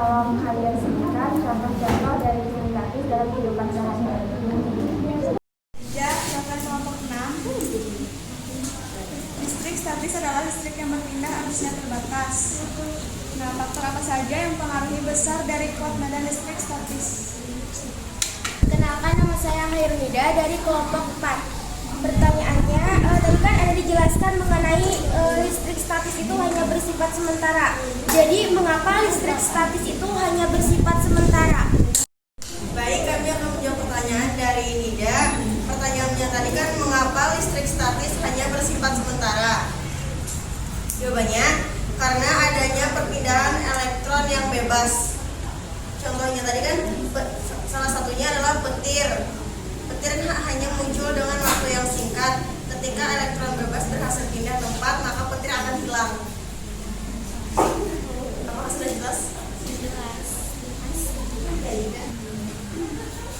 tolong kalian sebutkan contoh-contoh dari listrik statis dalam kehidupan sehari-hari. Ya, contoh kelompok 6. Listrik statis adalah listrik yang berpindah arusnya terbatas. Nah, faktor apa saja yang mempengaruhi besar dari kuat medan listrik statis? Kenalkan, nama saya Hairunida dari kelompok 4. Pertanyaannya, tadi kan ada dijelaskan mengenai listrik statis itu hanya bersifat sementara. Jadi, mengapa listrik statis itu hanya bersifat sementara? Baik, kami akan menjawab pertanyaan dari Nida. Pertanyaannya tadi kan, mengapa listrik statis hanya bersifat sementara? Jawabannya, karena adanya perpindahan elektron yang bebas. Contohnya tadi kan, salah satunya adalah petir. Petir hanya muncul dengan waktu yang singkat. Ketika elektron bebas berhasil pindah tempat, maka petir akan hilang. Apakah sudah jelas? Jelas.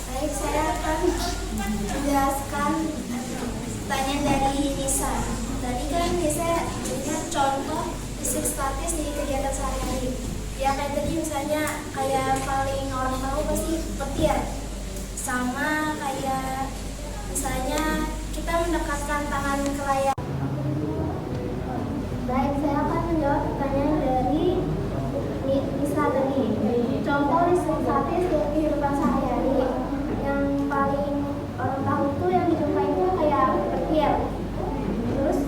Baik, saya akan menjelaskan pertanyaan dari Nisa. Tadi kan Nisa punya contoh listrik statis di kegiatan sehari-hari. Ya kayak tadi misalnya kayak paling orang tahu pasti petir. Sama kayak misalnya kita mendekatkan tangan ke layar. Baik, saya akan menjawab pertanyaan dari Nisa tadi. Contoh listrik statis di kehidupan sehari-hari yang paling orang tahu itu yang dijumpai itu kayak petir. Terus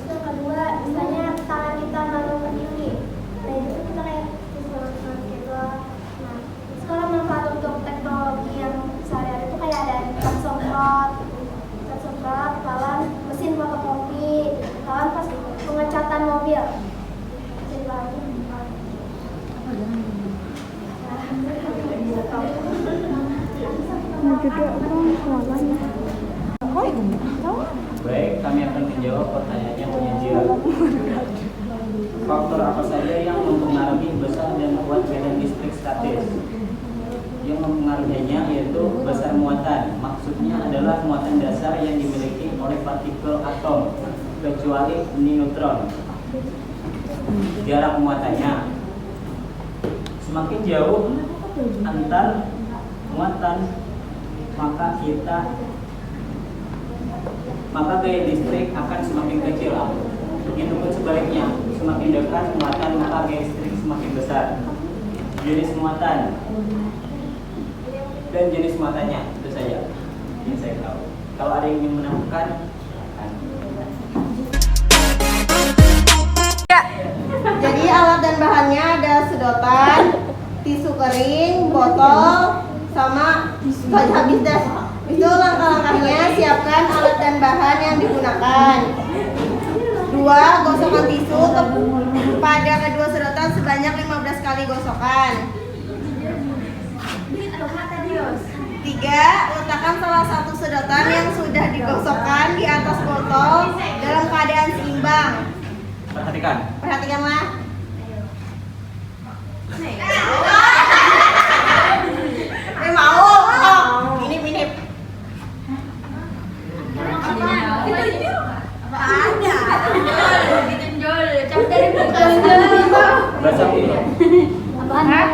yang kedua misalnya tangan kita naruh ke TV. Nah itu kita kayak gitu. Nah sekarang manfaat untuk teknologi yang sehari-hari itu kayak ada cat semprot, kawan mesin fotokopi, kawan pas pengecatan mobil. Jadi Baik, kami akan menjawab pertanyaannya penyajian. Faktor apa saja yang mempengaruhi besar dan kuat medan listrik statis? Yang mempengaruhinya yaitu besar muatan. Maksudnya adalah muatan dasar yang dimiliki oleh partikel atom, kecuali neutron. Jarak muatannya. Semakin jauh antar muatan, maka gaya listrik akan semakin kecil. Begitupun sebaliknya, semakin dekat muatan maka gaya listrik semakin besar. Jenis muatan dan jenis muatannya itu saja yang saya tahu. Kalau ada yang ingin menambahkan, silakan. Ya, jadi alat dan bahannya ada sedotan, tisu kering, botol, sama habis dah. Itu langkah-langkahnya, siapkan alat dan bahan yang digunakan. 2. Gosokkan tisu pada kedua sedotan sebanyak 15 kali gosokan. 3. Letakkan salah satu sedotan yang sudah digosokkan di atas botol dalam keadaan seimbang. Perhatikanlah. Mau. Minip. Apa ada? Basah ini. apaan?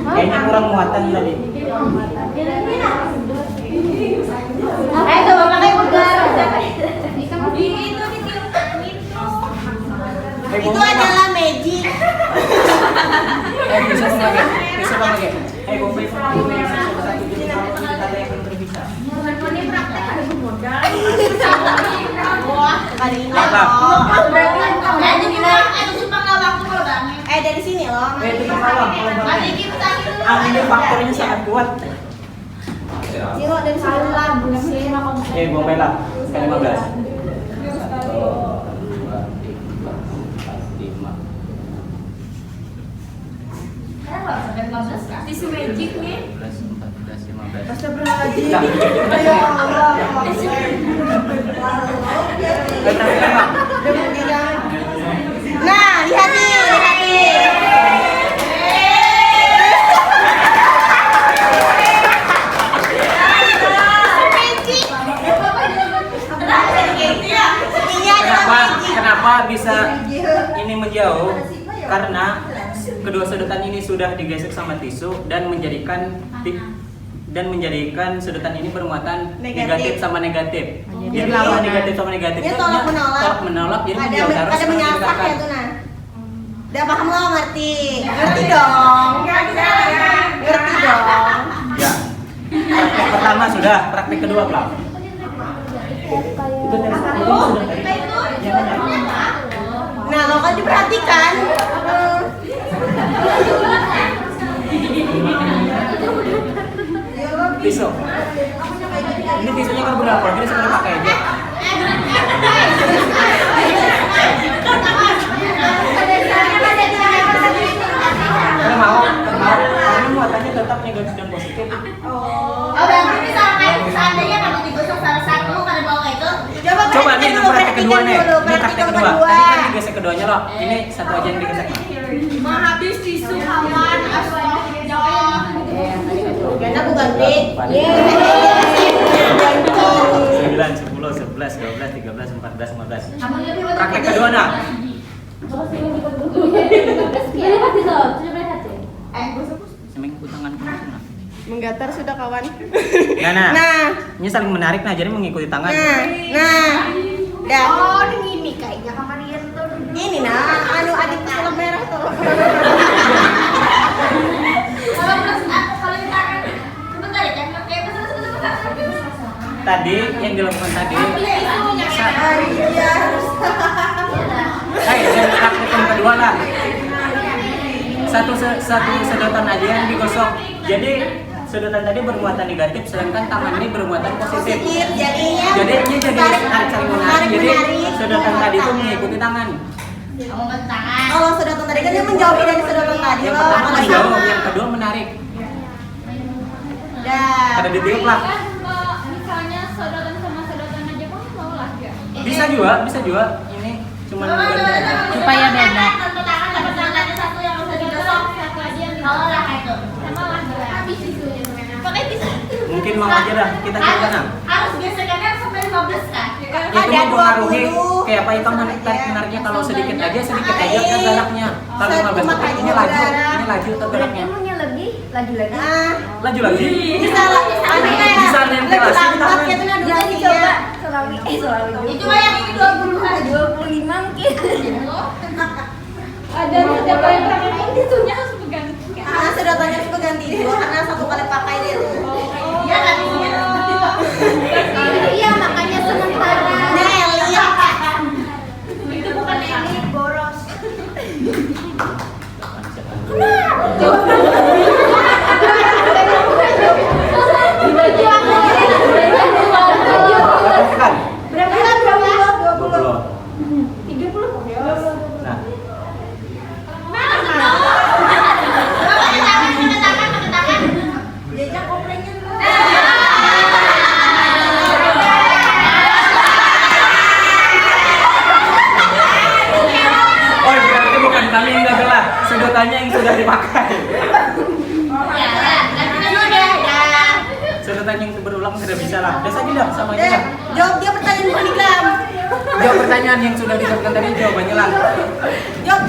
Kayaknya kurang muatan tadi. Ayo pakai putar. Itu adalah magic. Bisa pakai. Gombay satu kita yang berbisa. Ini praktek ada modal. Wah, kali ini dari sini loh. Itu kawang. Ini faktornya sangat kuat. Silo dari sini lah. Gombay lah. Sekali 15. 1, 2, 3, 4, 5. Tisu magic nih. 14, 15. Astagfirullahaladzim. Nah, lihat nih. Kenapa bisa ini menjauh? Karena kedua sedotan ini sudah digesek sama tisu dan menjadikan sedotan ini bermuatan negatif sama negatif. Jadi kalau negatif sama negatif Ini itu tolak menolak. jadi Ada menjauh harus menyasak ya meninggalkan. tuh nah. Udah paham lo ngerti? Ngerti dong. Ngerti dong. Ya. Praktek pertama sudah, praktek kedua belum? Itu tes itu sudah tadi. Yang mana? Nah, lo kan diperhatikan. Tisu. Ini tisunya kan berapa? Jadi sebenarnya pakai aja. Karena mau. Ini muatannya tetap negatif dan positif. Oh, berarti misalkan seandainya kalau digosok salah satu pada bawah itu, Coba nih perhatikan itu dulu, praktek kedua nih. dulu, Ini praktek perhatikan kedua. Tadi kan digesek keduanya loh. Ini satu aja yang digesek. menghabis tisu kawan, astagfirullah. Karena aku ganti. 9, 10, 11, 12, 13, 14, 15. Praktek kedua nah. Semeng tangan nah. Menggatar sudah kawan. Nah. Ini saling menarik nah, jadi mengikuti tangan. Dah. Oh, ini kayaknya kemarin tuh. Ini nah, anu adik film merah tuh. Kalau kita kan sebentar ya, Tadi yang dilakukan tadi. Iya. Dan praktek yang kedua lah. Satu sedotan aja yang digosok. Jadi sedotan tadi bermuatan negatif, sedangkan tangan ini bermuatan positif. Jadinya. Jadi ini jadi saling menarik. Jadi sedotan tadi itu mengikuti tangan. kamu tangan. Kalau sedotan tadi kan dia menjauhi dari sedotan tadi. Yang loh. pertama Kalau menjauh, sama. yang kedua menarik. Dah. Ada ditiup lah. Misalnya sedotan sama sedotan aja kamu mau lah ya? Bisa juga. Ini cuma ganti aja. Supaya beda. Satu tangan dapat tangannya satu yang bisa digosok. Satu aja yang Kalau lah itu. sama lah habis isunya. Pakai bisa. Mungkin mau aja dah kita coba nah. Harus gesekannya sampai 15 kan? Itu Ada mempengaruhi 20. kayak apa itu menariknya kalau sedikit aja kan galaknya. Kalau 15 detik ini laju tergeraknya. Lagi lagi. Nah, Laju lagi. bisa lah. Anu kayak Bisa nempel lebih asli di lambat tangan. gitu nah Jadi durasinya. coba selawi Itu mah yang ini 20-an. 25 mungkin. Ada siapa yang pakai isunya harus pegang. Nah, sedotannya harus ganti dua karena satu kali pakai dia tuh. Iya kan isinya. Iya makanya sementara. Ini Eli ya. Itu bukan ini boros. Bukan. Berapa? 20. Nah, Pakai tangan. Jejak koprengnya dulu. oh berarti bukan kami yang gagal lah, sedotannya yang sudah dipakai. Sedotan yang berulang sudah bisa lah. Udah saja dah, sama aja dah. Jawab dia pertanyaan bukan iklan. Jawab pertanyaan yang sudah dijawabkan tadi, jawabannya lah. Jawab.